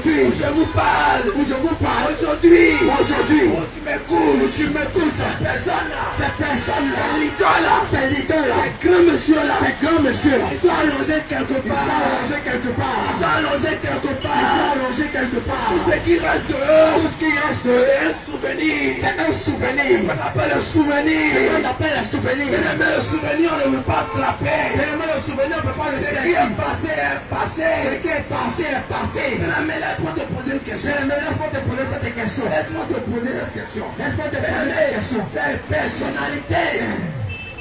aujourd'hui, où je vous parle, aujourd'hui, où tu m'écoutes, ces personnes-là, ces l'idole-là, ces grands monsieur-là, ils sont allongés quelque part, tout ce qui reste de eux, c'est un souvenir, on appelle un souvenir, mais le souvenir on ne peut pas attraper, ce qui est passé, mais laisse-moi te poser une question, laisse-moi te poser cette question,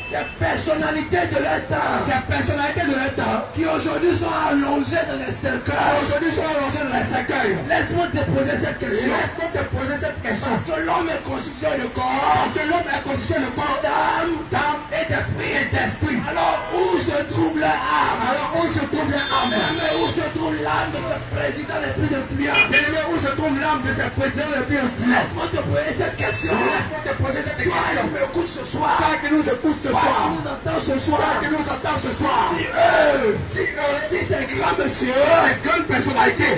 ces personnalités de l'État, qui aujourd'hui sont allongées dans les cercueils, laisse-moi te poser cette question, parce que l'homme est constitué de corps, d'âme et d'esprit. Alors où se trouve leur âme? Mais où se trouve l'âme de ce président le plus influent? Laisse-moi te poser cette question. Toi qui m'écoutes ce soir, qui nous entend ce soir, si ces grands messieurs, ces grandes personnalités,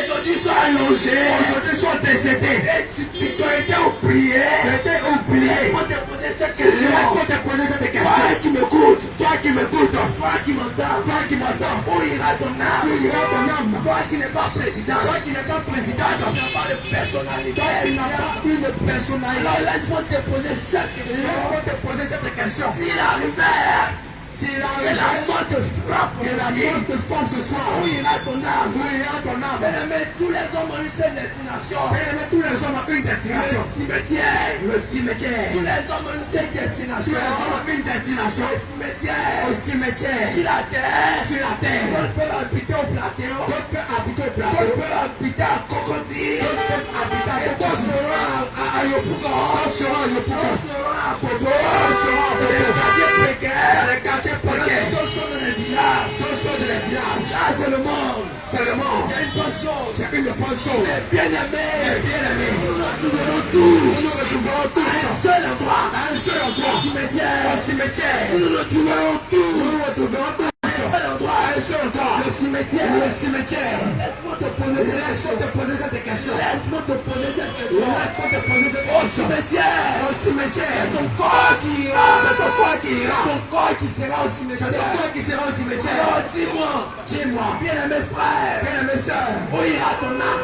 aujourd'hui sont allongés, décédés, et tu as été oublié, laisse-moi te poser cette question. Toi qui m'écoutes, toi qui m'entends, où ira ton âme? Toi qui n'es pas président, qui n'a pas de personnalité, alors laisse-moi te poser cette question. S'il arrivait que la mort te frappe, ce soir, où ira ton âme? Bien-aimé, tous les hommes ont une seule destination. Le cimetière. Tous les hommes ont une seule destination. Le cimetière. Sur la terre. D'autres peuvent habiter au Platéo. D'autres peuvent habiter à Cocody. Et d'autres seront à Yopougon. D'autres seront à Bobo. Les quartiers précaires. D'autres sont dans les villages. Ça, c'est le monde. Il y a une bonne chose. Mais bien aimé, nous nous retrouverons tous à un seul endroit. Au cimetière. Nous nous retrouverons tous. Le cimetière. Laisse-moi te poser cette question. Au cimetière. C'est ton corps qui ira. Ton corps qui sera au cimetière. Alors dis-moi, bien-aimé frère, bien-aimé soeur, où ira ton âme?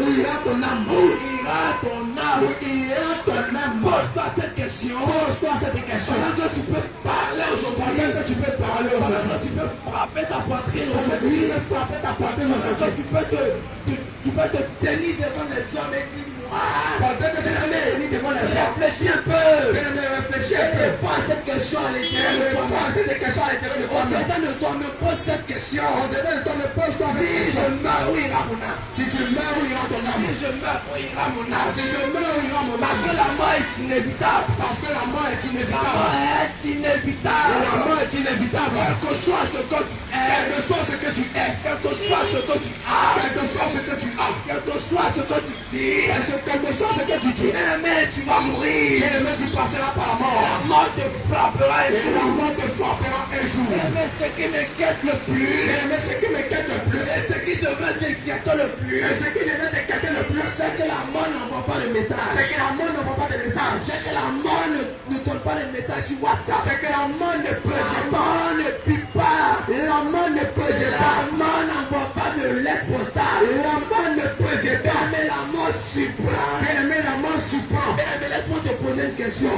Pose-toi cette question. Pendant que tu peux parler aujourd'hui. Pendant que tu peux frapper ta poitrine aujourd'hui. Tu peux te tenir devant les hommes et dire réfléchis un peu. Et pose cette question à l'intérieur de toi. Au-dedans de toi, me pose cette question. Si je meurs, où ira mon âme? Si je meurs, où ira mon âme? Parce que la mort est inévitable. La mort est inévitable. Quel que soit ce que tu es. Quel que soit ce que tu as. Quel que soit ce que tu dis. Mais tu vas mourir. Tu passeras par la mort. La mort te frappera un jour. Mais ce qui m'inquiète le plus. Et ce qui devrait t'inquiéter le plus. C'est que la mort n'envoie pas de message. C'est que la mort ne donne pas de message sur WhatsApp. C'est que la mort ne prévient pas. Ne pique pas. La mort ne prévient pas. La mort n'envoie pas de lettre postale. La mort ne prévient pas. Mais la mort surprend. Mais laisse-moi te poser une question. Le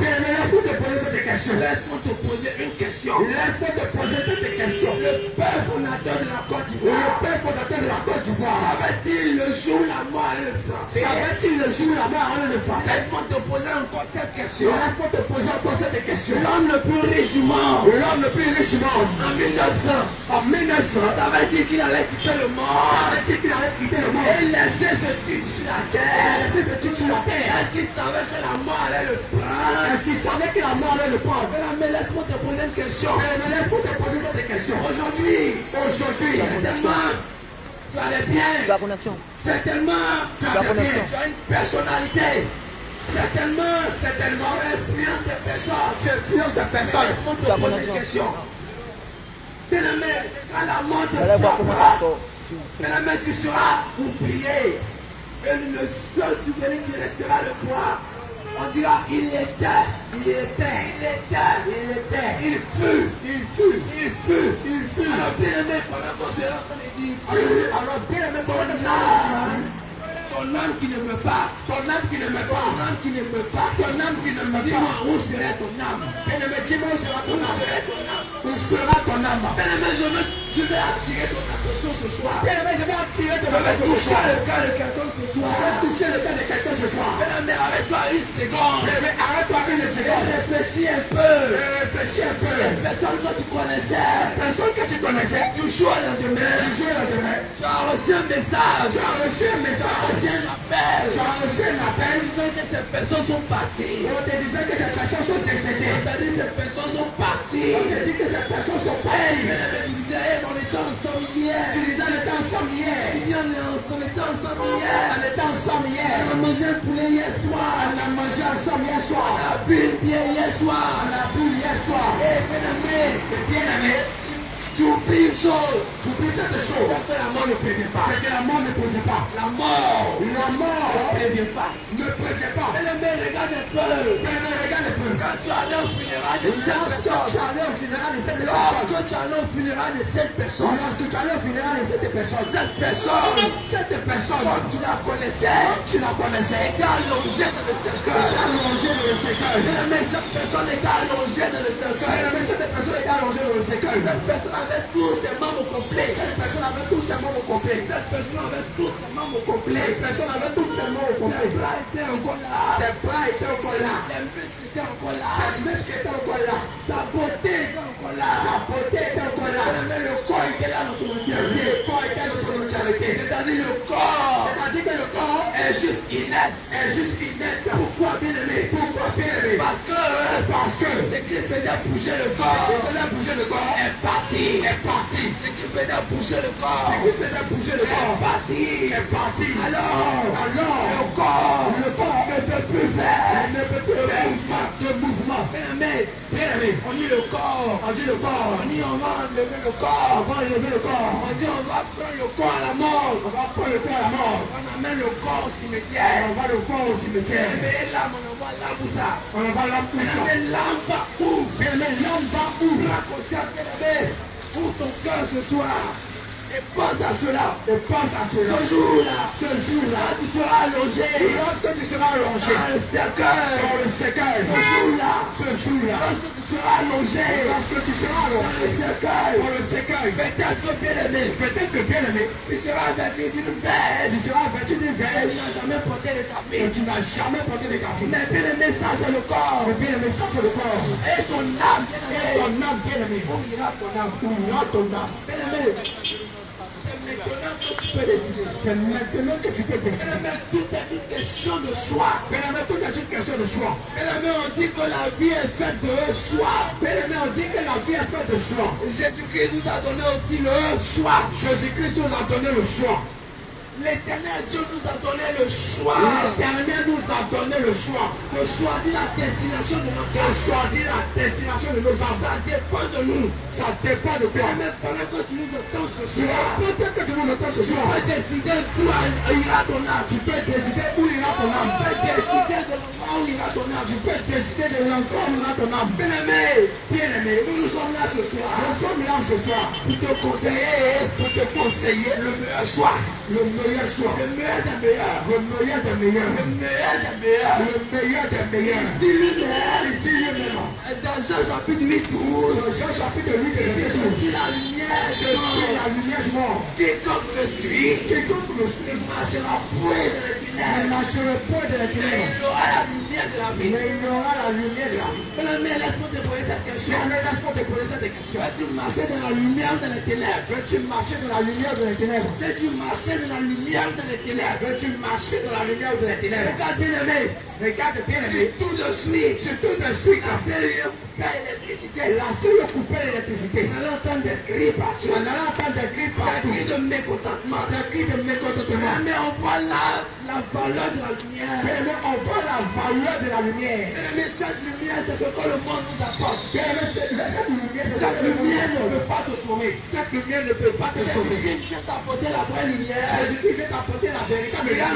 père fondateur de la Côte d'Ivoire. Savait-il le jour où la mort allait le frapper? Laisse-moi te poser encore cette question. L'homme le plus riche du monde. En 1900. Savait-il qu'il allait quitter le monde? Et laisser ce titre sur la terre. Est-ce qu'il savait que la mort allait le prendre? Mais laisse-moi te poser une question. Aujourd'hui, certainement, tu allais bien. Tu as connexion. Certainement, tu as une personnalité. Certainement, tu influences des personnes. Laisse-moi te poser une question. Bien-aimé, quand la mort te Allez voir comment ça frappera, sort. bien-aimé, tu seras oublié. Et le seul souvenir qui restera de toi, on dira, il était, il fut. Alors bien-aimé, pendant qu'on sera en train de dire, alors bien-aimé, ton âme qui ne meurt pas, ton âme qui ne meurt pas, ton âme qui ne meurt pas, ton âme qui ne meurt pas. Dis-moi, où serait ton âme? Bien-aimé, dis-moi, où sera ton âme? Où sera ton âme? Bien-aimé, je vais attirer ton attention ce soir. Bien-aimé, je vais attirer ton attention ce soir. Je vais toucher le cœur de quelqu'un ce soir. Je vais toucher le cœur de quelqu'un ce soir. Bien-aimé, arrête-toi une seconde. Bien-aimé, arrête-toi une seconde. Réfléchis un peu. Réfléchis un peu. Personne que tu connaissais. Personne que tu connaissais. Du jour au lendemain. Du jour au lendemain. Tu as reçu un message. Tu as reçu un message. Tu as reçu un appel. Tu disais que ces personnes sont parties. On te disait que ces personnes sont décédées. On te dit que ces personnes sont parties. On te dit que ces personnes sont parties. Tu disais, on était ensemble hier. Tu disais, on était ensemble hier. Tu dis, on était ensemble hier. On était ensemble hier. On a mangé un poulet hier soir. On a mangé ensemble hier soir. On a bu une bière hier soir. On a bu hier soir. Et bien-aimé, tu oublies une chose. Tu oublies cette chose. C'est que la mort ne prévient pas. C'est que la mort ne prévient pas. La mort ne prévient pas. Ne prévient pas. Bien-aimé, regarde un peu. Bien-aimé, regarde un peu. Quand tu allais au funérail de cette personne. Tu allais au funérail de cette personne. Lorsque tu allais au funérail de cette personne. Lorsque tu allais au funérail de cette personne. Cette personne. Quand tu la connaissais. Tu la connaissais. Elle était allongée dans le cercueil. Elle était allongée dans le cercueil. Bien-aimé, cette personne était allongée dans le cercueil. Bien-aimé, cette personne était allongée dans le cercueil. Cette personne avait tous ses membres complets. Cette personne avait tous ses membres complets. Cette personne avait tous ses membres complets. Cette personne avait tous ses membres complets. Ses bras étaient encore là. Ses bras étaient encore là. Ses muscles étaient encore là. Ses muscles étaient encore là. Sa beauté était encore là. Sa beauté était encore là. Mais le corps était là dans son entièreté. Le corps était dans son entièreté. C'est-à-dire le corps. C'est-à-dire que le corps est juste inerte. Est juste inerte. Pourquoi bien-aimé? Pourquoi bien-aimé? Parce que ce qui faisait bouger le corps. Ce qui faisait bouger le corps est parti. Est parti. Ce qui faisait bouger le corps. Ce qui faisait bouger le corps est parti. Est parti. Alors le corps ne peut plus faire. Ne peut plus faire de mouvement. Bien-aimé, on dit le corps. On dit le corps. On dit on va enlever le corps. On va enlever le corps. On dit on va prendre le corps à la mort. On va prendre le corps à la mort. On amène le corps au cimetière. On va le corps au cimetière. Mais là, on envoie l'âme où ça. On envoie l'âme où ça. Mais l'âme va où? Bien-aimé, l'âme va où? La conscience, bien-aimé. Ouvre ton cœur ce soir. Et pense à cela. Et pense à cela. Ce jour-là. Ce jour-là. Tu seras allongé. Lorsque tu seras allongé. Dans le cercueil. Dans le cercueil. Ce jour-là. Ce jour-là. Lorsque tu seras allongé. Lorsque tu seras allongé. Dans le cercueil. Dans le cercueil. Peut-être que bien-aimé. Peut-être que bien-aimé. Tu seras vêtu d'une veste. Tu seras vêtu d'une veste. Tu n'as jamais porté de tapis. Tu n'as jamais porté de tapis. Mais bien-aimé, ça c'est le corps. Mais bien-aimé, ça c'est le corps. Et ton âme. Et ton âme, bien-aimé. Où ira ton âme? Où ira ton âme? Bien-aimé. C'est maintenant que tu peux décider. Tout est une question de choix. Tout est une question de choix. On dit que la vie est faite de choix. On dit que la vie est faite de choix. Jésus-Christ nous a donné aussi le choix. Jésus-Christ nous a donné le choix. L'éternel Dieu nous a donné le choix. L'éternel nous a donné le choix de choisir la destination de notre âme. De choisir la destination de nos âmes. Ça dépend de nous. Ça dépend de toi. Mais pendant que tu nous entends ce soir, peut-être que tu nous entends ce soir, tu peux décider où ira ton âme. Tu peux décider où ira ton âme. Tu peux décider de l'endroit où ira ton âme. Tu peux décider de l'endroit où ira ton âme. Bien-aimé, nous sommes là ce soir. Nous sommes là ce soir pour te conseiller le meilleur choix. Le meilleur choix. Le meilleur des meilleurs. Le meilleur des meilleurs. Le meilleur des meilleurs. Le meilleur des meilleurs. Il dit lui-même. Dans Jean chapitre 8, 12. Dans Jean chapitre 8, verset 12. Je suis la lumière. Je suis la lumière du monde. Quiconque me suit. Quiconque me suit. Ne marchera point de les ténèbres. Ne marchera point de les ténèbres. Il aura la lumière de la vie. Mais il aura la lumière de la vie. Mais laisse-moi te poser cette question. Laisse-moi te poser cette question. Veux-tu marcher dans la lumière de les ténèbres? Veux-tu marcher dans la lumière de les ténèbres? Veux-tu marcher dans la lumière de les ténèbres? Veux-tu marcher dans la lumière de les ténèbres? Regarde bien aimé. Regarde bien aimé. C'est tout de suite. C'est tout de suite. La seule coupée l'électricité. La seule coupée l'électricité. On allait entendre des cris partout. On allait entendre des cris partout. Des cris de mécontentement. Des cris de mécontentement. Mais on voit la valeur de la lumière. Mais on voit la valeur de la lumière. Mais cette lumière lumière, c'est ce que le monde nous apporte. Cette lumière ne peut pas te sauver. Cette lumière ne peut pas te sauver. Jésus vient t'apporter la vraie lumière. Jésus vient t'apporter la véritable lumière.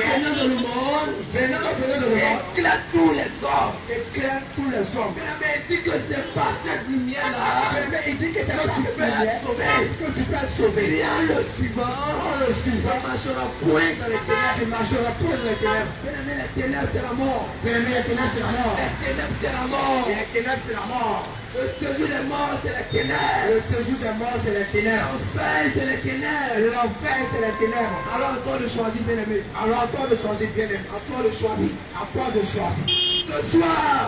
Venant dans le monde, éclaire tous les hommes. Éclaire tous les hommes. Mais il dit que c'est pas cette lumière-là. Il dit que c'est là que tu peux être sauvé. Que tu peux être sauvé. Viens le suivant. Le suivant marchera point dans les ténèbres. Tu marcheras point dans les ténèbres. Bien-aimé, les ténèbres, c'est la mort. Bien-aimé, les ténèbres, c'est la mort. Les ténèbres, c'est la mort. Les ténèbres, c'est la mort. Le séjour des morts, c'est les ténèbres. Le séjour des morts, c'est les ténèbres. L'enfer, c'est les ténèbres. L'enfer, c'est les ténèbres. Alors à toi de choisir, bien-aimé. Alors à toi de choisir, bien-aimé. À toi de choisir. À toi de choisir.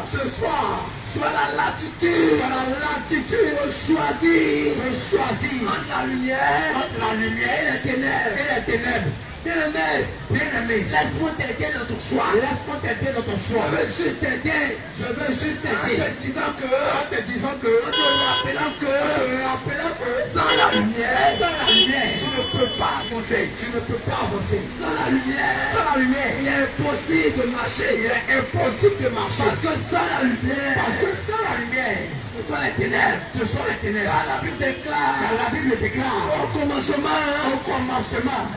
Ce soir, soit la latitude. Soit la latitude de choisir. De choisir. Entre la lumière. Entre la lumière et les ténèbres. Et les ténèbres. Bien-aimé, bien-aimé, laisse-moi t'aider dans ton choix. Laisse-moi t'aider dans ton choix. Je veux juste t'aider. Je veux juste t'aider. En te disant que, en te rappelant que, sans la lumière, tu ne peux pas avancer. Tu ne peux pas avancer. Sans la lumière, il est impossible de marcher. Il est impossible de marcher. Parce que sans la lumière, ce sont les ténèbres. Ce sont les ténèbres. La Bible déclare. Au commencement.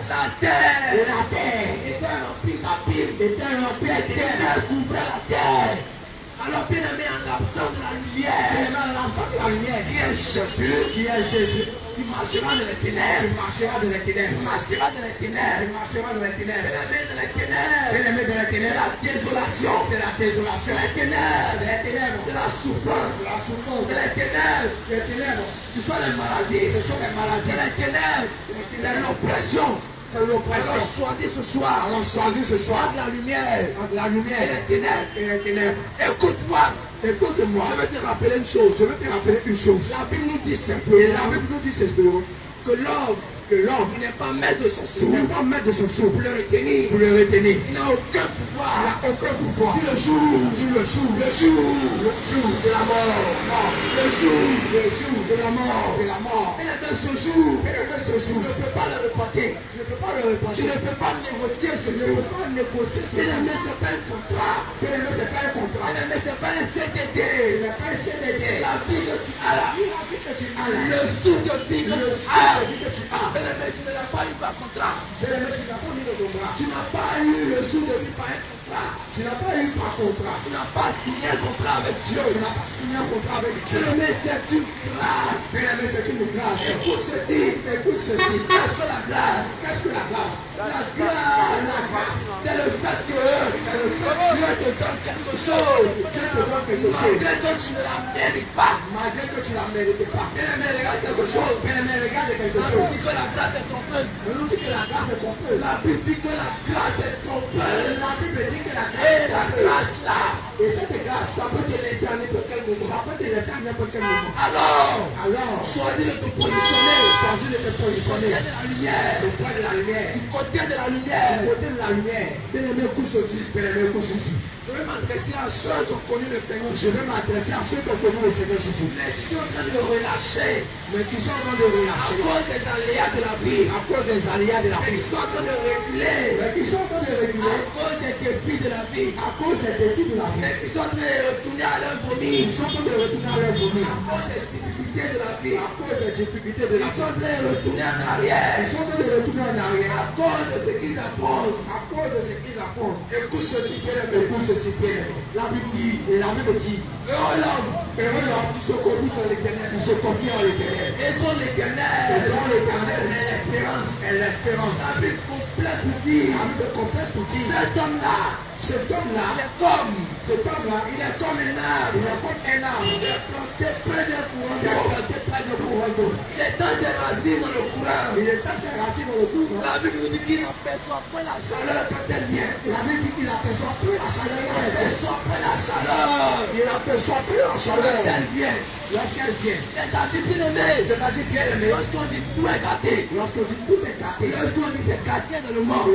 La terre était remplie d'abîmes. Les ténèbres couvraient la terre. Alors bien aimé, en l'absence de la lumière, qui est Jésus, tu marcheras dans les ténèbres. Bien-aimé, dans les ténèbres, la désolation. C'est la désolation. Les ténèbres, c'est la souffrance. C'est les ténèbres. Ce sont les maladies. C'est les ténèbres. C'est l'oppression. Alors choisis ce soir. Entre la lumière et les ténèbres. Écoute-moi. Je vais te rappeler une chose. La Bible nous dit simplement que l'homme n'est pas maître de son souffle. Pour le retenir. Il n'a aucun pouvoir. Sur le jour de la mort. Le jour de la mort. Et ce jour, tu ne peux pas le reporter. Tu ne peux pas négocier ce jour. Bien-aimé, c'est pas un contrat. C'est pas un CDD. La vie que tu as là. Le sou de vie que tu as. Bien-aimé, tu n'as pas eu par contrat. Tu n'as pas eu le sou de vie par un contrat. Tu n'as pas signé un contrat avec Dieu. Bien-aimé, c'est une grâce. Écoute ceci. Qu'est-ce que la grâce? La grâce, c'est le fait que Dieu te donne quelque chose. Malgré que tu ne la mérites pas. Bien-aimé, regarde quelque chose. On dit que la grâce est trompeuse. La Bible dit que la grâce est trompeuse. Et la grâce là. Et cette grâce, ça peut te laisser à n'importe quel moment. Alors, choisis de te positionner. Auprès de la lumière. Du côté de la lumière. Bien-aimé, écoute ceci. Je vais m'adresser à ceux qui ont connu le Seigneur Jésus. Mais qui sont en train de relâcher. À cause des aléas de la vie. Qui sont en train de reculer. À cause des défis de la vie. Mais qui sont en train de retourner à leur vomi. À cause des difficultés de la vie. Ils sont en train de retourner en arrière. À cause de ce qu'ils affrontent. Écoute ceci, bien-aimé. La Bible dit, heureux l'homme qui se confie en l'Éternel. Et dans l'Éternel est l'espérance. La Bible complète pour dire, cet homme-là, il est comme un arbre. Il est planté près d'un courant d'eau. Il est dans ses racines dans le courant. La Bible nous dit qu'il n'aperçoit pas la chaleur quand elle vient. Il n'aperçoit plus la chaleur quand elle vient. C'est-à-dire bien-aimé. Lorsqu'on dit tout est gâté. Lorsqu'on dit c'est gâté dans le monde.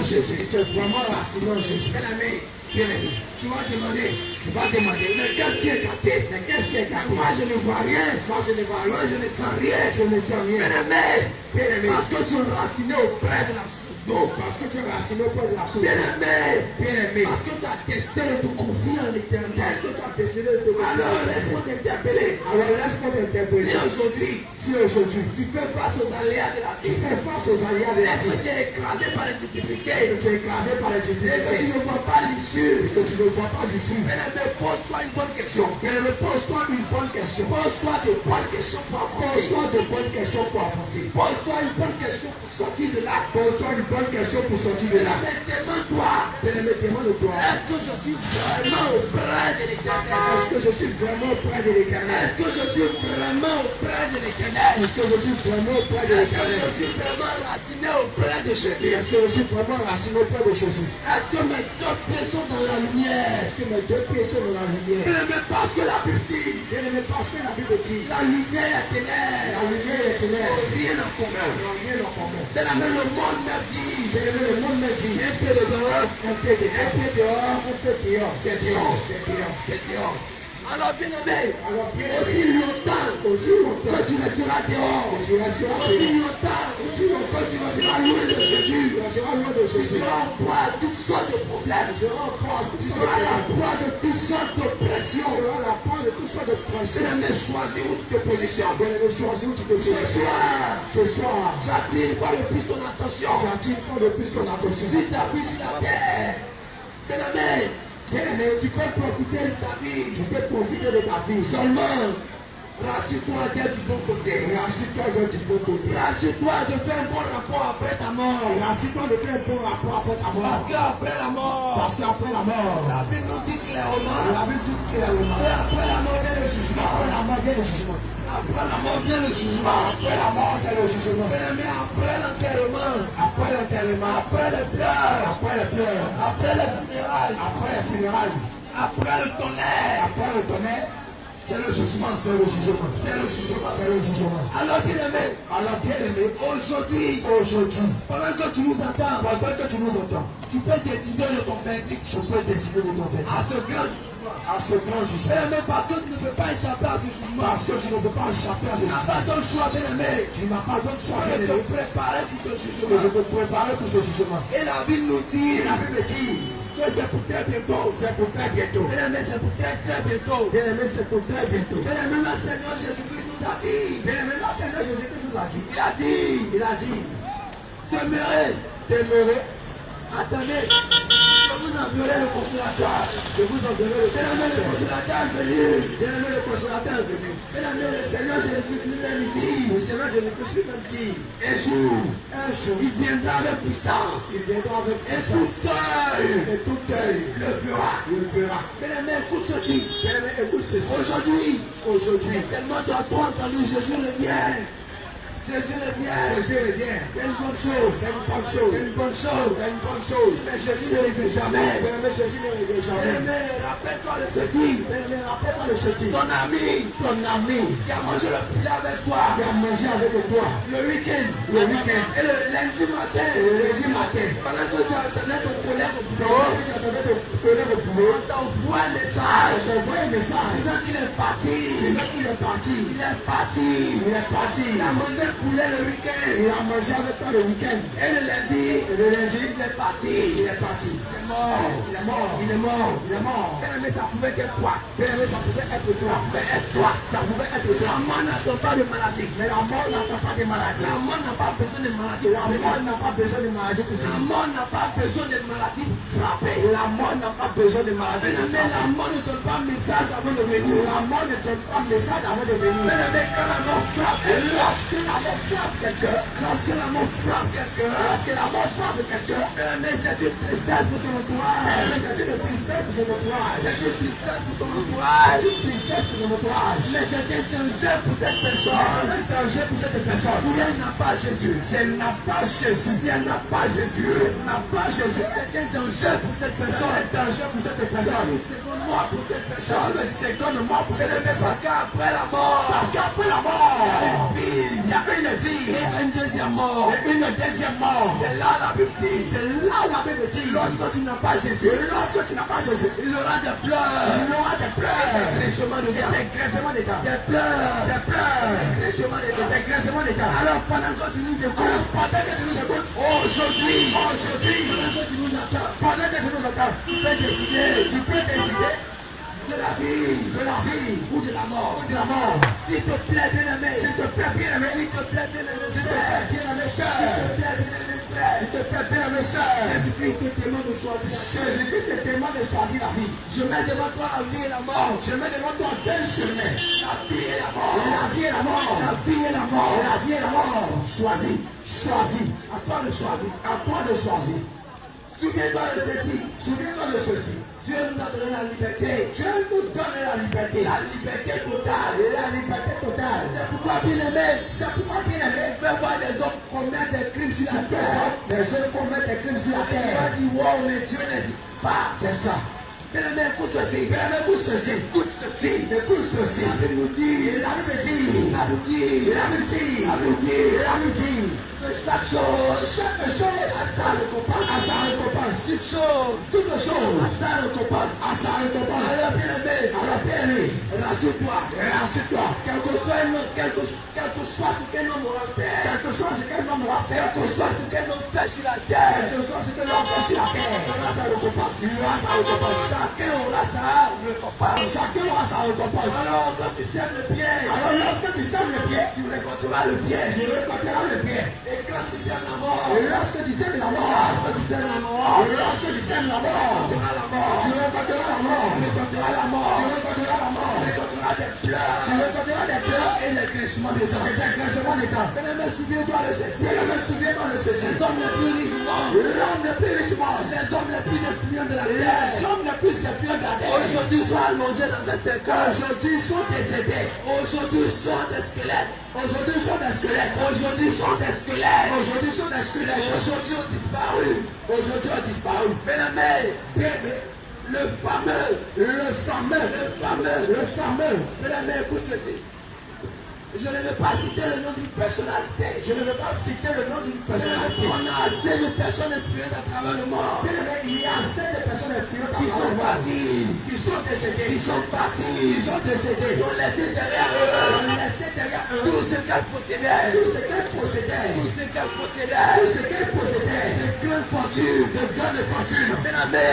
Si tu es vraiment raciné en Jésus. Bien-aimé. Tu vas demander. Mais qu'est-ce qui est gâté? Moi je ne vois rien. Moi je ne sens rien. Bien-aimé. Parce que tu es raciné auprès de la source source. Parce que tu es raciné auprès de la source. Bien-aimé. Parce que tu as décidé de te confier en l'éternel. Parce que tu as décidé de te confier. Alors laisse-moi t'interpeller. Si aujourd'hui, tu fais face aux aléas de la vie. Tu es écrasé par les difficultés. Et que tu ne vois pas l'issue. Bien-aimé, pose-toi une bonne question. Pose-toi de bonnes questions pour avancer. Pose-toi une bonne question pour sortir de là. Demande-toi. Est-ce que je suis vraiment auprès de l'éternel? Est-ce que je suis vraiment auprès de l'éternel? Est-ce que je suis vraiment auprès de l'éternel? Est-ce que je suis vraiment auprès de l'éternel? Est-ce que je suis vraiment raciné auprès de Jésus? Est-ce que je suis vraiment raciné auprès de Jésus? Est-ce que mes deux pieds sont dans la lumière? Bien-aimé, parce que la Bible dit. La lumière est ténèbres. Rien en commun. De la même le monde m'a dit. Un peu de dehors. C'est dehors. Alors bien-aimé, aussi longtemps que tu resteras dehors, aussi longtemps que tu resteras loin de Jésus, tu seras en proie à toutes sortes de problèmes, tu seras la proie de toutes sortes d'oppressions. Bien-aimé, choisis où tu te positionnes. Ce soir, j'attire une fois de plus ton attention. Si ta vie sur la terre, bien-aimé, tu peux profiter de ta vie. Seulement, rassure-toi d'être du bon côté. Rassure-toi de faire un bon rapport après ta mort. Parce qu'après la mort, la Bible nous dit clairement, et après la mort vient le jugement. Après la mort vient le jugement. Bien-aimé, après l'enterrement, après les pleurs, après les funérailles, après le tonnerre, c'est le jugement. Alors bien-aimé, aujourd'hui, pendant que tu nous entends, tu peux décider de ton verdict. À ce grand jugement. Bien-aimé, parce que tu ne peux pas échapper à ce jugement. Tu n'as pas d'autre choix, bien-aimé. Tu peux te préparer pour ce jugement. Et la Bible nous dit que c'est pour très bientôt. Bien-aimé, c'est pour très bientôt. Bien-aimé, le Seigneur Jésus-Christ nous a dit. Il a dit, demeurez. Attendez, je vous enverrai le consolateur. Bien-aimé, le consolateur est venu. Bien-aimé, le Seigneur Jésus-Christ lui dit, un jour, il viendra avec puissance. Et tout œil le verra. Bien-aimé, écoute ceci. Aujourd'hui, tellement tu as trop entendu Jésus revient. Jésus revient. C'est une bonne chose. Mais Jésus ne revient jamais. Mais rappelle-toi de ceci. Ton ami qui a mangé le poulet avec toi. Le week-end. Et le lundi matin. Pendant que tu attendais ton collègue au boulot, on t'envoie un message. Disant qu'il est parti. Il a mangé le poulet le week-end. Et le lundi, il est parti. Il est mort. Mais ça pouvait être toi. Mais toi. La mort n'attend pas de maladie. La mort n'a pas besoin de maladie. La mort n'a pas besoin de maladie frappée. Mais la mort ne donne pas message avant de venir. Mais quand la mort frappe, lorsque la mort frappe quelqu'un, mais c'est une tristesse pour son entourage. Mais c'est un danger pour cette personne. Si elle n'a pas Jésus, c'est un danger pour cette personne. C'est comme moi pour cette personne. Parce qu'après la mort, il y a une vie. Et une deuxième mort. C'est là la Bible dit. Lorsque tu n'as pas Jésus, il y aura des pleurs. Des dégraissements d'état. Alors pendant que tu nous écoutes, Aujourd'hui, pendant que tu nous attends, tu peux décider de la vie ou de la mort. S'il te plaît, bien-aimé, s'il te plaît, bien-aimé, s'il te plaît, bien-aimé, s'il te plaît, bien-aimé, Jésus-Christ te demande de choisir. Jésus-Christ te demande de choisir la vie. Je mets devant toi la vie et la mort. Je mets devant toi deux chemins. La vie et la mort. La vie et la mort. La vie et la mort. La vie et la mort. Choisis. À toi de choisir. À toi de choisir. Souviens-toi de ceci. Souviens-toi de ceci. Dieu nous a donné la liberté. Dieu nous donne la liberté. La liberté totale. La liberté totale. C'est pourquoi bien-aimé. C'est pourquoi bien-aimé. Tu peux voir des hommes commettre des crimes sur la terre. Des hommes commettent des crimes sur la terre. Tu vas dire, wow, mais Dieu n'existe pas. C'est ça. Bien-aimé, écoute ceci. Bien-aimé, écoute ceci. Écoute ceci. Écoute ceci. La Bible nous dit. La Bible dit. La Bible dit. La Bible dit. La Bible dit. La Bible dit. Chaque chose a sa récompense. Toute chose a sa récompense. Alors bien-aimé, rassure-toi. Quel que soit ce qu'un homme aura fait. Quel que soit ce qu'un homme fait sur la terre. Il aura sa récompense. Chacun aura sa récompense. Alors quand tu sèmes le bien, tu récolteras le bien. Et quand tu sèmes la mort, tu récolteras la mort. Tu récolteras des pleurs et des craquements des dents. Bien-aimé, souviens-toi de ceci. Les hommes les plus riches du monde, les hommes les plus influents de la terre, aujourd'hui sont allongés dans un cercueil. Aujourd'hui sont décédés. Aujourd'hui sont des squelettes. Aujourd'hui ont disparu. Bien-aimé, le fameux. Bien-aimé, écoute ceci. Je ne veux pas citer le nom d'une personnalité. On a assez de personnes influentes à travers le monde. Il y a assez de personnes influentes qui sont parties, qui sont décédées, Ils ont laissé derrière eux tout ce qu'elles possédaient. De grandes fortunes. Bien-aimé,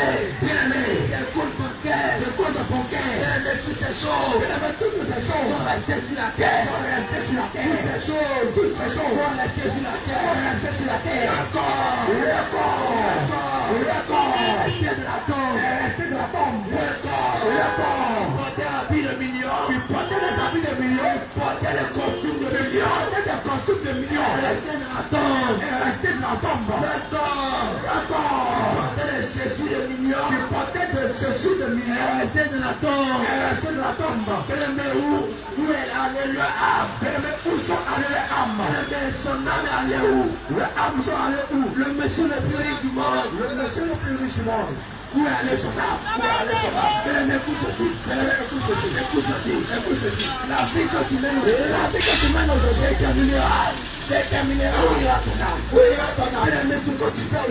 des comptes bancaires. Bien-aimé, toutes ces choses sont restées sur la terre. Toutes ces choses vont rester sur la terre. Rester de la tombe. Porter des habits de millions. Porter des costumes de millions. Rester de la tombe. Porter des chaussures de millions. Rester de la tombe. Où est allée leur âme? Où sont allées les âmes? Son âme est allée où? Les âmes sont allées où? Le monsieur le plus riche du monde. Où est allée son âme? Écoute ceci. La vie que tu mènes aujourd'hui déterminera où ira ton âme. Mais ce que tu fais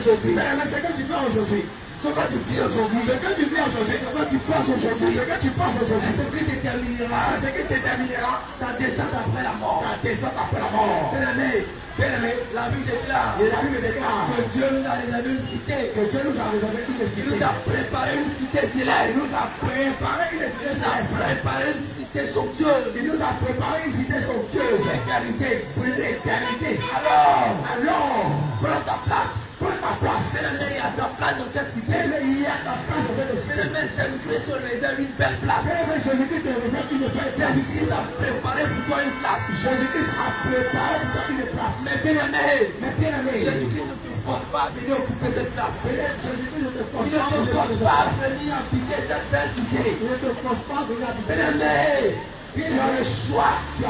aujourd'hui. Ce que tu vis aujourd'hui, ce que tu penses aujourd'hui, ce qui déterminera ta descente après la mort. Bien-aimé, la Bible déclare que Dieu nous a réservé une cité. Il nous a préparé une cité céleste. Éternité. Alors, prends ta place. Bien-aimé, il y a ta place dans cette cité. Bien-aimé, Jésus-Christ te réserve une belle place. Jésus-Christ a préparé pour toi une place. Mais bien-aimé, Jésus-Christ ne te force pas à venir occuper cette place. Il ne te force pas à venir habiter cette belle cité. Bien-aimé, tu as le choix. Tu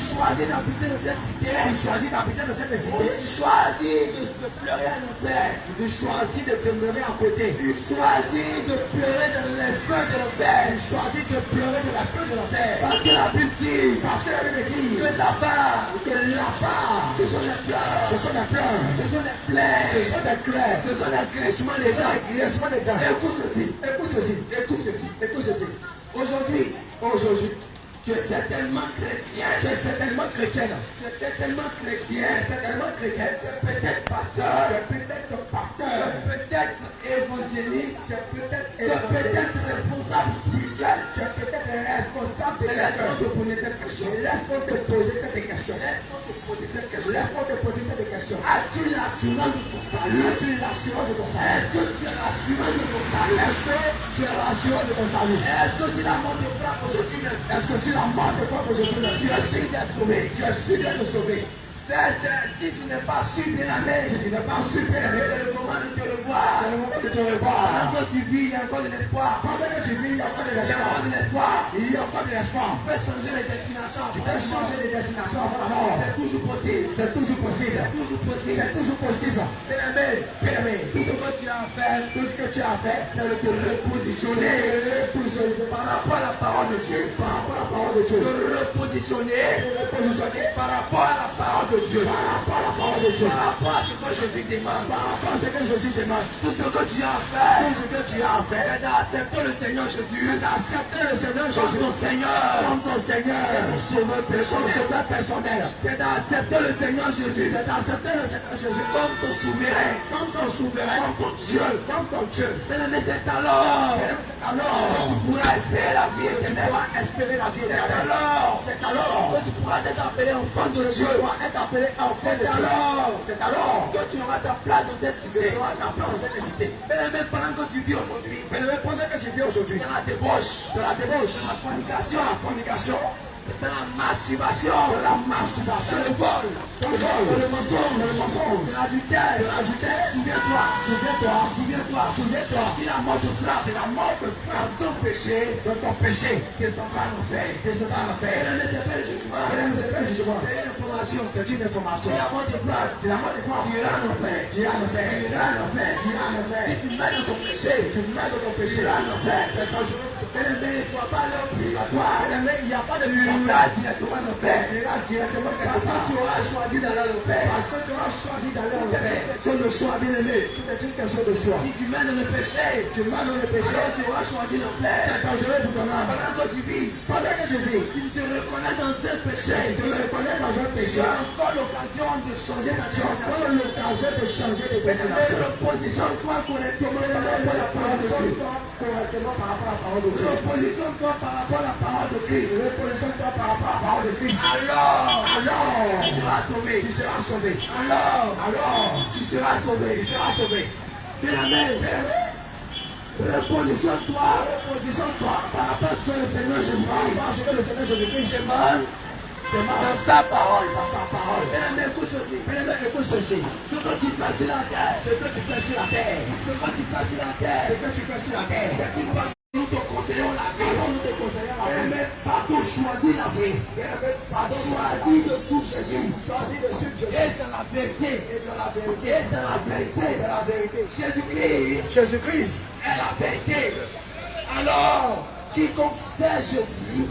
choisis d'habiter dans cette cité. Tu choisis de pleurer à l'enfer. Tu choisis de demeurer à côté. Tu choisis de pleurer dans les feux de l'enfer. Parce que la Bible dit que là-bas, ce sont les pleurs. Ce sont les plaies. Ce sont les grinchements des dents. Écoute ceci. Aujourd'hui, Tu es certainement chrétien. Tu es certainement chrétienne. Tu es certainement chrétien. Certainement chrétienne. Tu es peut-être pasteur. Tu es peut-être pasteur. Tu es peut-être évangéliste. Tu es peut-être responsable spirituel. Tu es peut-être responsable de laisse-moi te poser cette question. Laisse-moi te poser cette question. Laisse-moi te poser cette question. As-tu l'assurance de ton salut? As-tu l'assurance de ton salut? Est-ce que tu as l'assurance de ton salut? Est-ce que tu as l'assurance de ton salut? Est-ce que si la mort te frappe aujourd'hui? Est-ce que si la mort te frappe aujourd'hui? Tu as su d'être sauvé. Tu as su d'être sauvé. Si tu n'es pas su bien aimé, si tu n'es pas su bien aimé, c'est le moment de te revoir. C'est le moment de te revoir. Pendant que tu vis, il y a encore de l'espoir. Pendant que tu vis, il y a encore de l'espoir. Il y a encore de l'espoir. Tu peux changer les destinations. Tu peux changer les destinations avant la mort. C'est toujours possible. C'est toujours possible. C'est toujours possible. C'est toujours possible. Bien aimé, bien aimé. Tout ce que tu as fait, tout ce que tu as fait, c'est de te repositionner. Par rapport à la parole de Dieu. Par rapport à la parole de Dieu. De repositionner. Par rapport à la parole de Dieu. Par rapport à la parole de Dieu. Par rapport à ce que Jésus demande. Par rapport à ce que Jésus demande. Tout ce que tu as fait. Tout ce que tu as fait. C'est d'accepter le Seigneur Jésus. C'est d'accepter le Seigneur Jésus. Comme ton Seigneur. Comme ton Seigneur. Et ton sauveur personnel. C'est d'accepter le Seigneur Jésus. C'est d'accepter le Seigneur Jésus. Comme ton souverain. Comme ton souverain. Comme ton Dieu. Comme ton Dieu. Mais c'est alors. Que tu pourras espérer la vie éternelle. Tu pourras espérer la vie éternelle. C'est alors. Que tu pourras être appelé enfant de Dieu. Appelé enfant de Dieu. C'est alors que tu auras ta place dans cette cité. Tu auras ta place dans cette cité. Mais même pendant que tu vis aujourd'hui, pendant que tu vis aujourd'hui, dans la débauche, dans la fornication, dans la masturbation, dans le vol, dans le mensonge, dans l'adultère, souviens-toi, si la mort te frappe, ton péché, descendra en enfer. C'est une information. Si la mort te frappe, tu iras en enfer. Si tu mets dans ton péché, tu iras en enfer. C'est dangereux. Il ne faut pas aller au purgatoire. Il n'y a pas de purgatoire. Tu iras directement en enfer. Parce que tu auras choisi d'aller en enfer. C'est le choix, bien aimé. C'est une question de choix. Si tu mets dans le péché, alors tu auras choisi l'enfer. C'est dangereux pour ton âme. Pendant que tu vis, tu te reconnais dans un péché. Tu as encore l'occasion de changer ta destination. Repositionne-toi correctement par rapport à la parole de Dieu. Repositionne-toi par rapport à la parole de Christ. Alors, tu seras sauvé. Alors, tu seras sauvé. Bien aimé. Repositionne-toi par rapport à ce que le Seigneur Jésus demande. Dans sa parole. Bien-aimé, écoute ceci. Ce que tu fais sur la terre. C'est une parole. Nous te conseillons la vie. Mais pardon, choisis la vie. Choisis de suivre Jésus. Et dans la vérité. Jésus-Christ est la vérité. Alors, quiconque sait Jésus,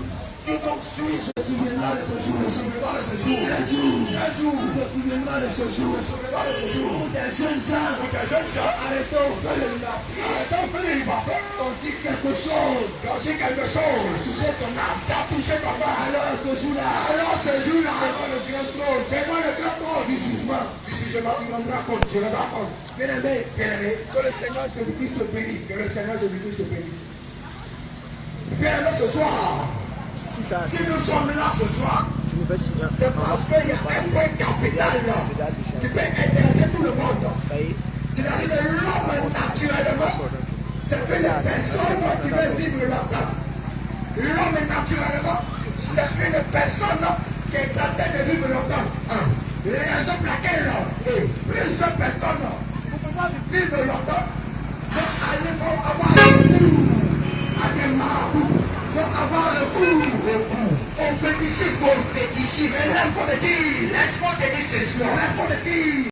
quiconque suit, je me souviendra de ce jour. Un jour, je me souviendra de ce jour. Où des jeunes gens arrêtés au feu de l'hiver. T'ont dit quelque chose. Touché ton âme. Alors ce jour-là, devant le grand trône du jugement, il rendra compte. Bien aimé, que le Seigneur Jésus-Christ te bénisse. Bien aimé, ce soir. Si nous sommes là ce soir, c'est parce qu'il y a un point capital qui peut intéresser tout le monde. C'est-à-dire que l'homme naturellement, c'est une personne qui veut vivre longtemps. L'homme naturellement, c'est une personne qui est tentée de vivre longtemps. Raison pour laquelle plusieurs personnes, pour pouvoir vivre longtemps, vont avoir recours à des marabouts. Pour avoir le coup au fétichisme. Mais laisse-moi te dire ce soir.